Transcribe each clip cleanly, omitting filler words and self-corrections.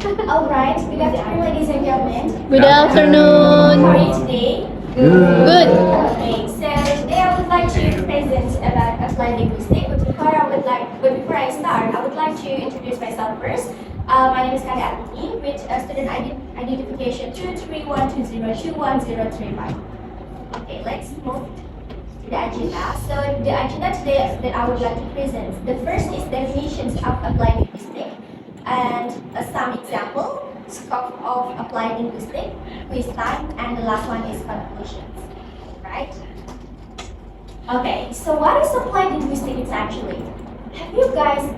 Alright, good afternoon, ladies and gentlemen. Good How afternoon. are you today? Good. Okay, so today I would like to present about applied linguistics. But before I start, I would like to introduce myself first. My name is Kadek with student identification 23120210035. Okay, let's move to the agenda. So the agenda today that I would like to present. The first is definitions of applied linguistics and some example, scope of applied linguistics, quiz time, and the last one is conclusions. Right? Okay, so what is applied linguistics actually? Have you guys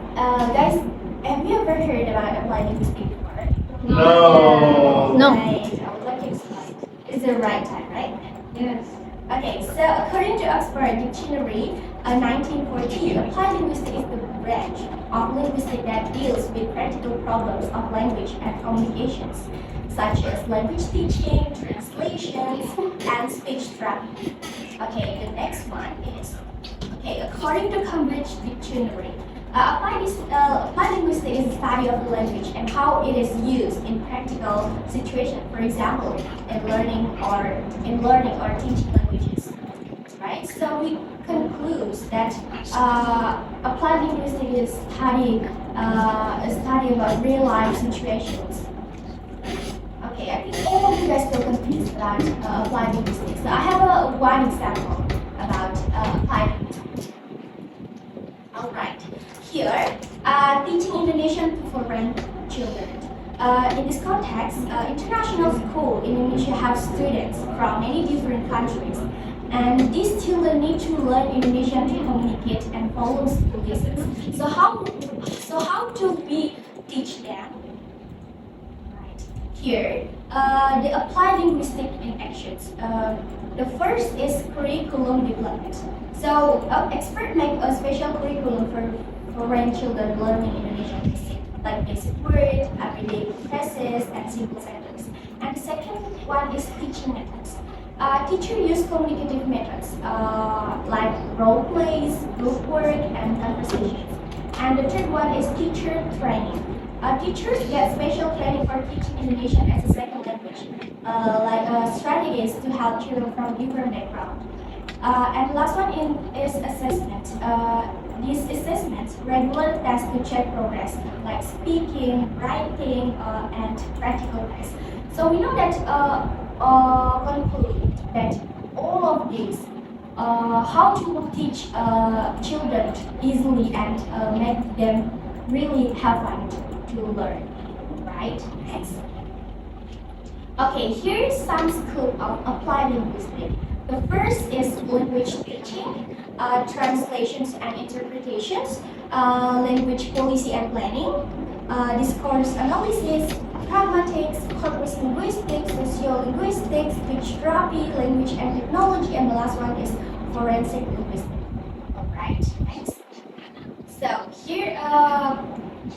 have you ever heard about applied linguistics before? No. No. Right, I would like to explain. It's the right time, right? Yes. Okay, so according to Oxford Dictionary, 1914, applied linguistics is the branch of linguistics that deals with practical problems of language and communications, such as language teaching, translations, and speech therapy. Okay, the next one is, according to Cambridge Dictionary, applied linguistics is the study of the language and how it is used in practical situations, for example, in learning or teaching languages. Right? So we conclude that applied linguistics is a study about real life situations. Okay, I think all of you guys still confused about applied linguistics. So I have one example about applied linguistics. All right, here, teaching Indonesian to foreign children. In this context, international school in Indonesia have students from many different countries, and these children need to learn Indonesian to communicate and follow school lessons. So how do we teach them? Right here, the applied linguistics in actions. The first is curriculum development. So experts make a special curriculum for foreign children learning Indonesian like basic words, everyday phrases, and simple sentences. And the second one is teaching methods. Teachers use communicative methods like role plays, group work, and conversations. And the third one is teacher training. Teachers get special training for teaching Indonesian as a second language, strategies to help children from different backgrounds. And the last one is assessment. These assessments regular tests to check progress, like speaking, writing, and practical tests. So we know that conclude that all of these, how to teach children easily and make them really have fun to learn, right? Next. Okay, here is some scope of applied linguistics. The first is language teaching, translations and interpretations, language policy and planning, discourse analysis, pragmatics, corpus linguistics, sociolinguistics, speech therapy, language and technology, and the last one is forensic linguistics. Alright, next. So here,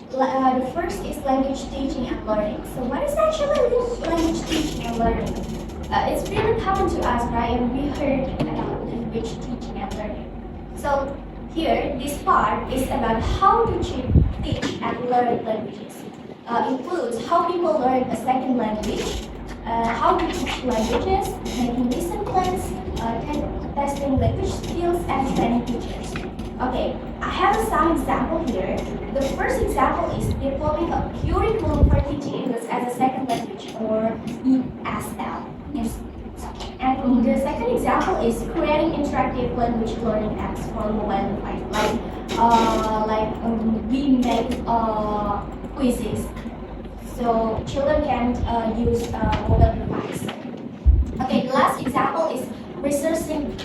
the first is language teaching and learning. So what is actually language teaching and learning? It's really common to us, right? And we heard about language teaching and learning. So here, this part is about how to teach and learn languages. Includes how people learn a second language, how to teach languages, making lesson plans, testing language skills, and training teachers. Okay, I have some example here. The first example is developing a curriculum for teaching English as a second language, or ESL. And the second example is creating interactive language learning apps for mobile devices. We make quizzes, so children can use mobile device. Okay, the last example is researching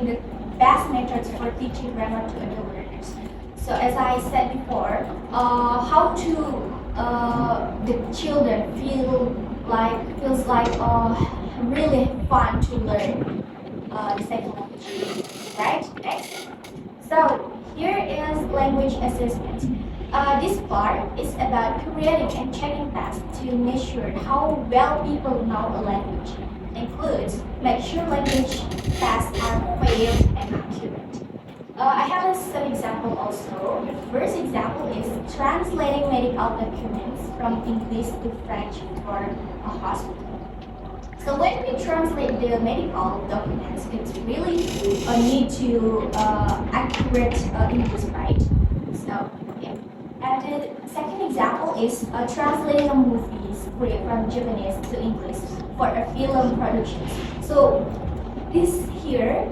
the best methods for teaching grammar to adult learners. So as I said before, how to the children feels like really fun to learn the second language, right? Next. So here is language assessment. This part is about creating and checking tests to measure how well people know a language. Includes make sure language tests are fair and accurate. I have some example also. The first example is translating medical documents from English to French for a hospital. So when we translate the medical documents, it's really a need to accurate English, right? So yeah. And the second example is translating a movie script from Japanese to English for a film production. So this here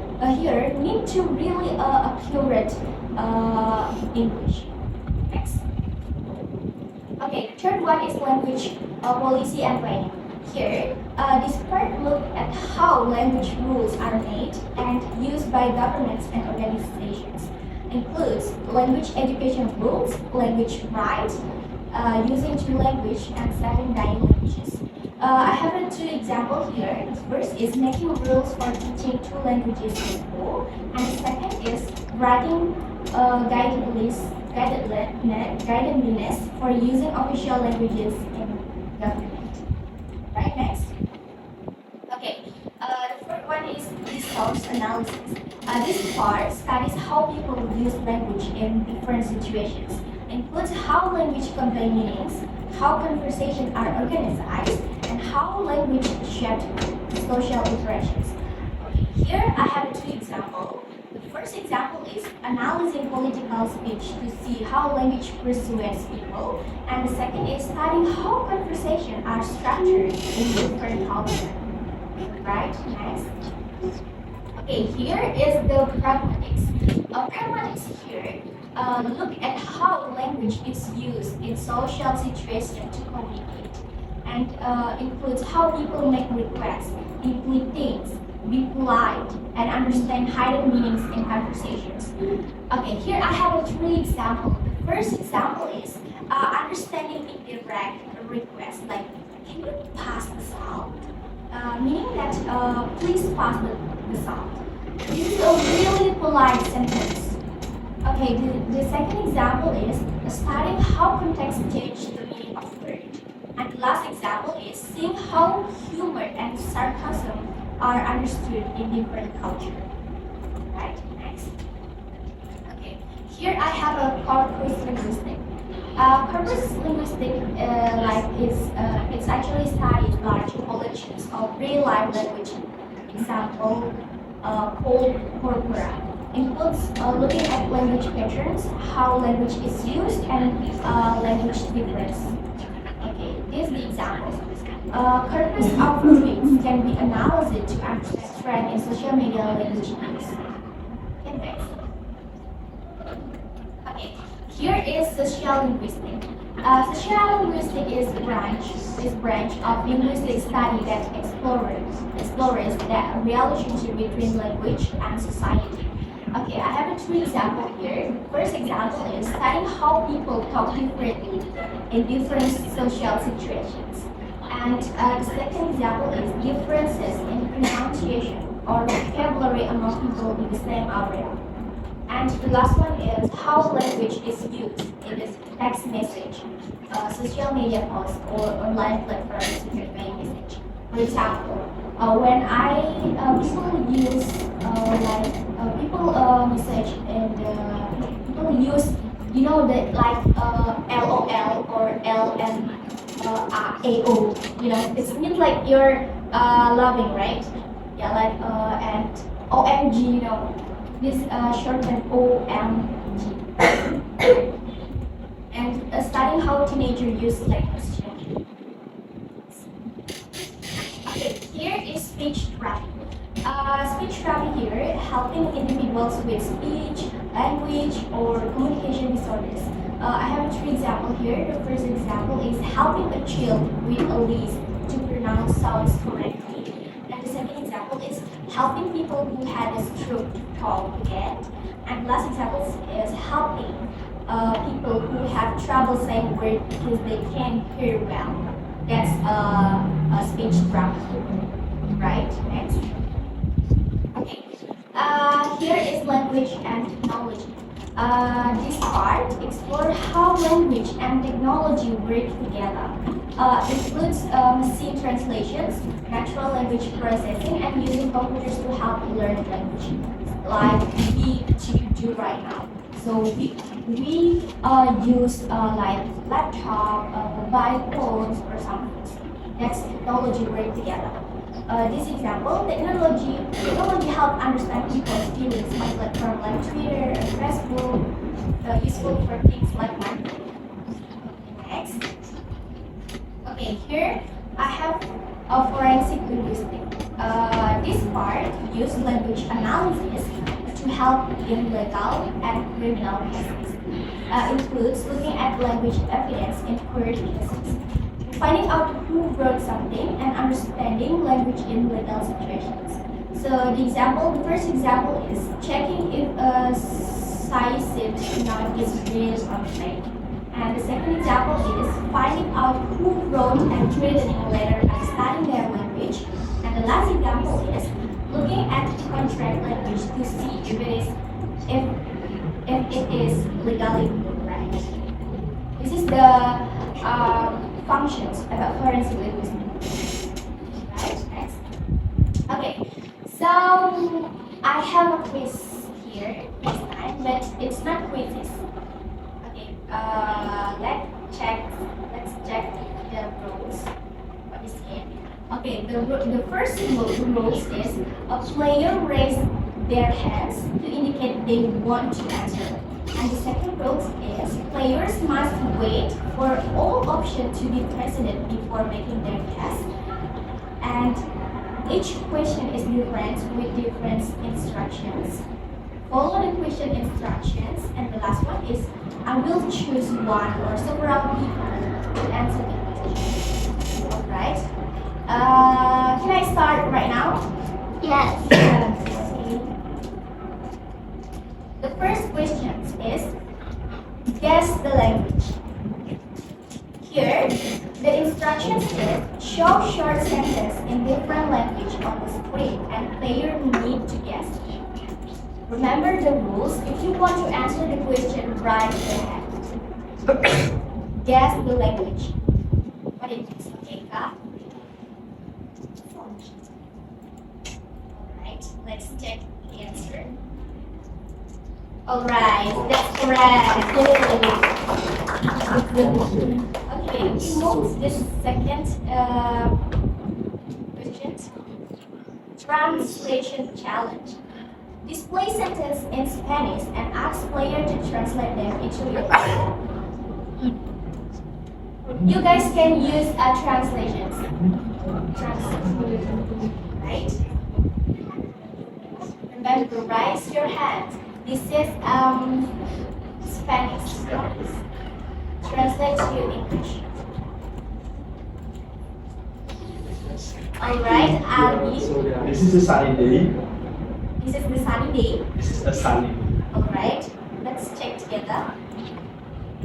need to really accurate English. Next. Okay, third one is language policy and planning. Here, this part look at how language rules are made and used by governments and organizations. Includes language education rules, language rights, using two language and 7 languages. I have two examples here. The first is making rules for teaching 2 languages in school, and the second is writing guidance for using official languages in government. Right, next. Okay, the fourth one is resource analysis. This part studies how people use language in different situations. Includes how language convey meanings, how conversations are organized, and how language shapes social interactions. Okay, here I have 2 examples. The first example is analyzing political speech to see how language persuades people, and the second is studying how conversations are structured in different cultures. Right, next. Okay, here is the pragmatics. Pragmatics here look at how language is used in social situations to communicate, and includes how people make requests, include things, be polite, and understand hidden meanings in conversations. Okay, here I have 3 examples. The first example is understanding indirect requests, like can you pass the salt? Meaning that please pass the salt. This is a really polite sentence. Okay, the second example is studying how context changes the meaning of word. And the last example is seeing how humor and sarcasm are understood in different cultures. Right, next. Okay, here I have a corpus linguistic. Corpus linguistic it's actually studies large collections of real-life language. Example, called corpora. Includes looking at language patterns, how language is used, and language difference. Okay, this is the example. Corpus of tweets can be analyzed to understand trend in social media language use. Okay, next. Okay, here is social linguistics. Social linguistics is branch of linguistic study that explores the relationship between language and society. Okay, I have 2 examples here. First example is studying how people talk differently in different social situations. And the second example is differences in pronunciation or vocabulary among people in the same area. And the last one is how language is used in this text message, social media posts, or online platforms to convey message. For example, when people use message and people use LOL or LMAO. It means like you're loving, right? Yeah, and OMG. This shortened OMG. And studying how teenagers use language. Okay, here is speech therapy. Speech therapy here helping individuals with speech, language, or communication disorders. I have 3 examples here. The first example is helping a child with a lisp to pronounce sounds correctly. And the second example is helping people who had a stroke to talk again. And the last example is helping people who have trouble saying words because they can't hear well. That's a speech therapy. Right? Next. Okay. Here is language and technology. This part explores how language and technology work together. Includes machine translations, natural language processing, and using computers to help learn language. like we do right now. So we use like laptop, mobile phones, or something. That's technology work together. This example, technology help understand people's feelings on platforms like Twitter and Facebook, useful for things like marketing. Next. Okay, here I have a forensic linguistics. This part uses language analysis to help in legal and criminal cases. Includes looking at language evidence in court cases, finding out who wrote something, and understanding language in legal situations. So the first example is checking if a cite noun is real or fake. And the second example is finding out who wrote and written a letter and studying their language. And the last example is looking at contract language to see if it is legally correct. This is the functions about forensic linguistics. Right, next. Okay, so I have a quiz here this time, but it's not quizzes. Okay, let's check the rules. What is here? Okay, the first rules is a player raise their hands to indicate they want to answer. And the second rule is players must wait for all options to be presented before making their guess. And each question is different with different instructions. Follow the question instructions. And the last one is I will choose one or several people to answer the question. Alright. Can I start right now? Yes. The first question is guess the language. Here, the instructions is show short sentences in different language on the screen and player need to guess. Remember the rules. If you want to answer the question, write the hand. Guess the language. What it is? Okay, Ka? Alright, let's check the answer. Alright, that's correct. Okay, we move to the second question. Translation challenge. Display sentence in Spanish and ask player to translate them into your language. You guys can use translations. Right? Remember, raise your hand. This is Spanish. Translate to English. Alright, Ali. This is a sunny day. This is the sunny day. This is a sunny day. Alright, let's check together.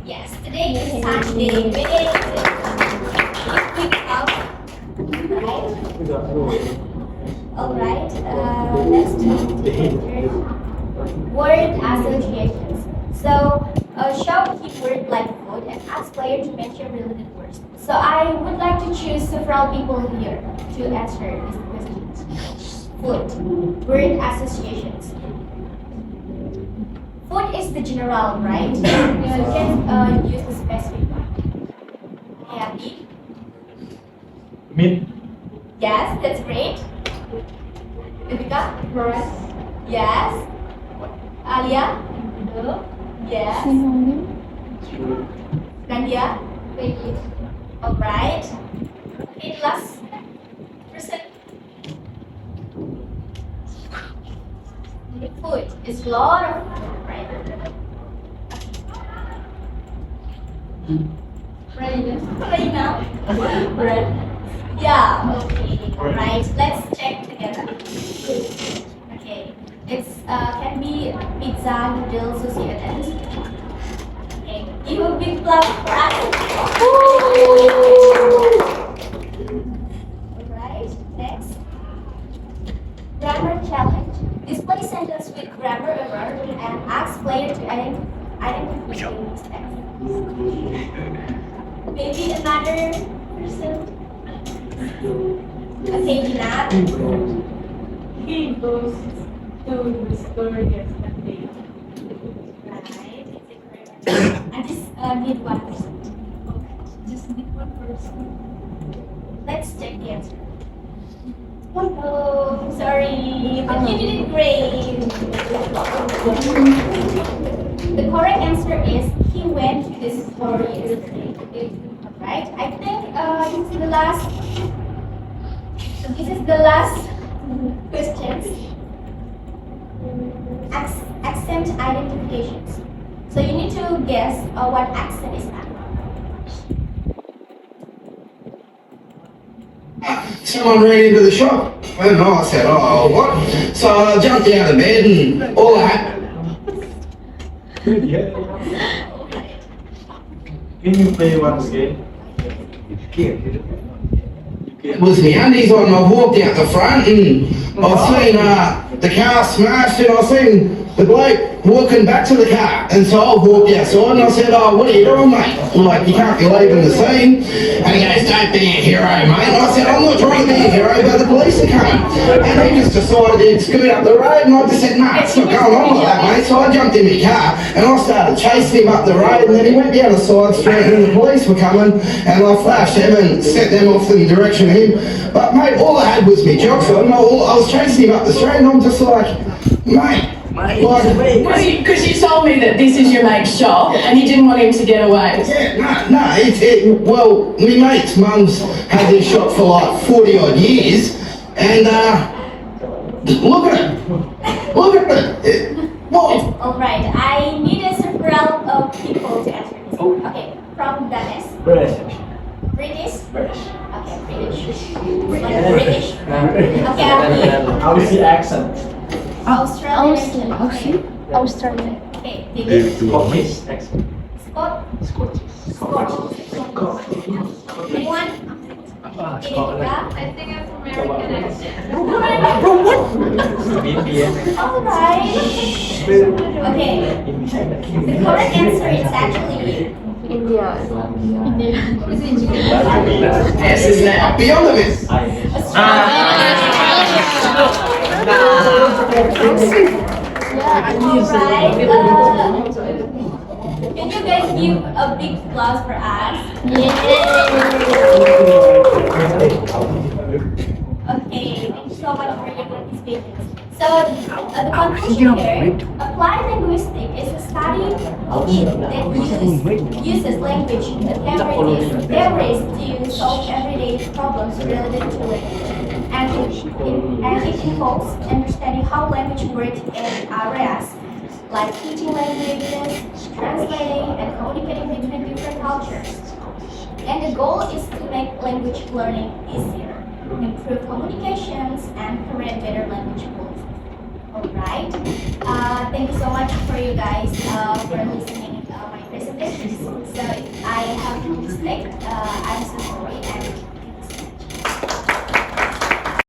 Yes, today is sunny day. Very quick up. Alright, let's check word associations. So, show keyword like food and ask player to mention related words. So, I would like to choose several people here to answer these questions. Food, word associations. Food is the general, right? You can use the specific one. Happy? Meat. Yes, that's great. Devika? Rice. Yes. Alia? Yes. Nadia? Alright. Okay, last person. Food is a lot of food, right? Reina? Bread. Yeah, okay. Alright, let's check together. Okay. It's can be pizza, noodles, sushi, and anything. Okay, give a big clap for us. Alright, next. Grammar challenge. Display sentence with grammar error and ask player to identify mistakes. Maybe another person. Okay, Jeanette. to the story yesterday. Right. It's a correct answer. I just need 1%. Just need one person. Let's check the answer. Oh, sorry, but you did it great. The correct answer is he went to the store yesterday. Right? I think this is the last. This is the last questions. Accent identifications. So you need to guess what accent is that. Someone ran into the shop, and I said, "Oh, what?" So I jumped out of bed, and all that Can you play once again? was my undies on. I walked out the front, and I seen the car smashed, and I seen the bloke walking back to the car. And so I walked outside, and I said, "Oh, what are you doing, mate? Like, you can't be leaving the scene." And he goes, "Don't be a hero, mate." And I said, "I'm not trying to be a hero, but the police are coming." And he just decided he'd scoot up the road, and I just said, "Nah, it's not going on like that, mate." So I jumped in my car, and I started chasing him up the road, and then he went down the side street, and the police were coming, and I flashed them and set them off in the direction of him. But, mate, all I had was my jocks on. I was chasing him up the street, and I'm just like, mate, like, Because you told me that this is your mate's shop and you didn't want him to get away. yeah, well, my mate's mum's had this shop for like 40 odd years, and look at it. What? Alright, I need several people to answer this. Okay, from Danes. British. British? British. Okay, British. British. Okay, How is the accent? Australian. Australian. Okay, David. Scottish accent. Scott. Scottish. Anyone? India? I think it's American accent. Alright. Okay, the correct answer is actually India. Yes, isn't it? Beyond the miss. Alright, can you guys give a big applause for us? Okay, thank you so much for your participation. So, the conclusion here, applied linguistics is a study that uses language theories to solve everyday problems related to language. And it involves understanding how language works in areas like teaching languages, translating, and communicating between different cultures. And the goal is to make language learning easier, improve communications, and create better language policies. Alright. Thank you so much for you guys for listening my presentation. So if I have a mistake, I'm so sorry.